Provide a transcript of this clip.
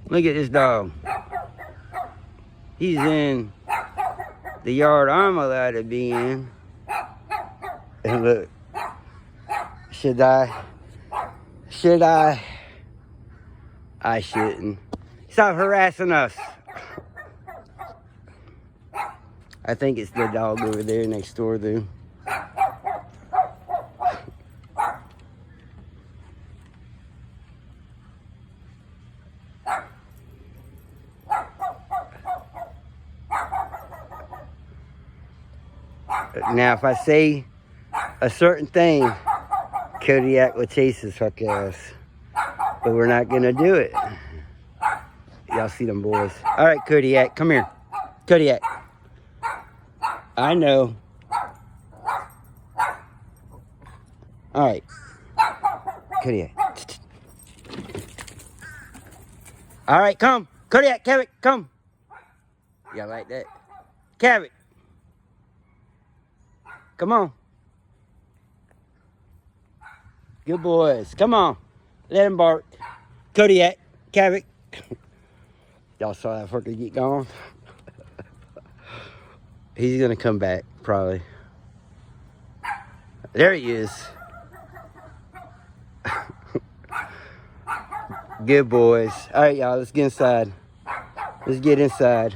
Look at this dog. He's in the yard I'm allowed to be in. And look, should I? I shouldn't. Stop harassing us. I think it's the dog over there next door, though. Now, if I say a certain thing, Kodiak will chase his fuck ass. But we're not gonna do it. Y'all see them boys. All right, Kodiak, come here. Kodiak. I know. All right. Kodiak. All right, come. Kodiak, Kavik, come. Y'all like that? Kavik. Come on. Good boys. Come on. Let him bark. Kodiak, Kavik. Y'all saw that fucker get gone? He's gonna come back, probably. There he is. Good boys. All right, y'all, let's get inside. Let's get inside.